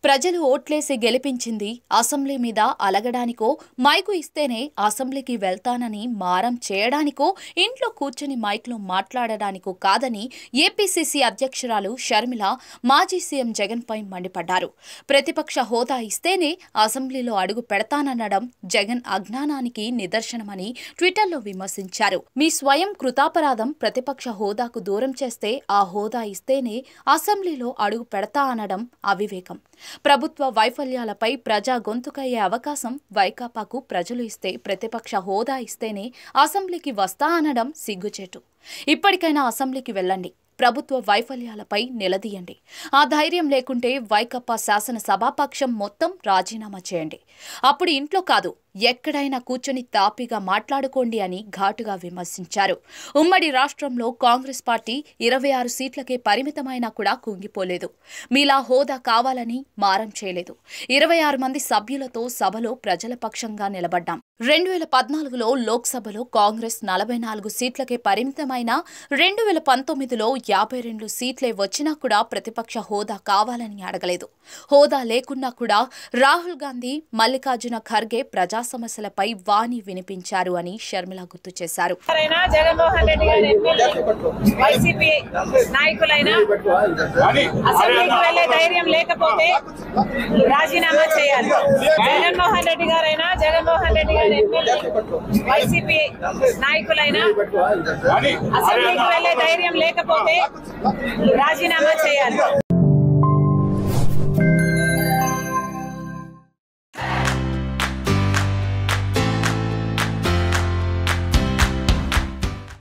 ప్రజలు ఓట్లేసి గెలిపించింది అసెంబ్లీ మీద అలగడానికో, మైకు ఇస్తేనే అసెంబ్లీకి వెళ్తానని మారం చేయడానికో, ఇంట్లో కూర్చుని మైక్లో మాట్లాడడానికో కాదని ఏపీసీసీ అధ్యక్షురాలు షర్మిల మాజీ సీఎం జగన్పై మండిపడ్డారు. ప్రతిపక్ష హోదా ఇస్తేనే అసెంబ్లీలో అడుగు పెడతాననడం జగన్ అజ్ఞానానికి నిదర్శనమని ట్విట్టర్లో విమర్శించారు. మీ స్వయం కృతాపరాధం ప్రతిపక్ష హోదాకు దూరం చేస్తే ఆ హోదా ఇస్తేనే అసెంబ్లీలో అడుగు పెడతా అనడం అవివేకం. ప్రభుత్వ వైఫల్యాలపై ప్రజా గొంతుకయ్యే అవకాశం వైకాపాకు ప్రజలు ఇస్తే ప్రతిపక్ష హోదా ఇస్తేనే అసెంబ్లీకి వస్తా అనడం సిగ్గుచేటు. ఇప్పటికైనా అసెంబ్లీకి వెళ్ళండి. ప్రభుత్వ వైఫల్యాలపై నిలదీయండి. ఆ ధైర్యం లేకుంటే వైకాపా శాసనసభాపక్షం మొత్తం రాజీనామా చేయండి. అప్పుడు ఇంట్లో కాదు, ఎక్కడైనా కూర్చొని తాపిగా మాట్లాడుకోండి అని ఘాటుగా విమర్శించారు. ఉమ్మడి రాష్ట్రంలో కాంగ్రెస్ పార్టీ 26 సీట్లకే పరిమితమైనా కూడా కుంగిపోలేదు. మీలా హోదా కావాలని మారం చేయలేదు. 26 మంది సభ్యులతో సభలో ప్రజల పక్షంగా నిలబడ్డాం. 2014లో లోక్సభలో కాంగ్రెస్ 44 సీట్లకే పరిమితమైన 2019లో 52 సీట్లే వచ్చినా కూడా ప్రతిపక్ష హోదా కావాలని అడగలేదు. హోదా లేకున్నా కూడా రాహుల్ గాంధీ, మల్లికార్జున ఖర్గే ప్రజా సమస్యలపై వాణి వినిపించారు అని షర్మిల గుర్తు చేశారు. జగన్మోహన్ రెడ్డి గారి వైసీపీ నాయకులైనా అసెంబ్లీకి వెళ్లే ధైర్యం లేకపోతే రాజీనామా చేయాలి. జగన్మోహన్ రెడ్డి గారైనా వైసీపీ నాయకులైనా అసెంబ్లీకి వెళ్లే ధైర్యం లేకపోతే రాజీనామా చేయాలి.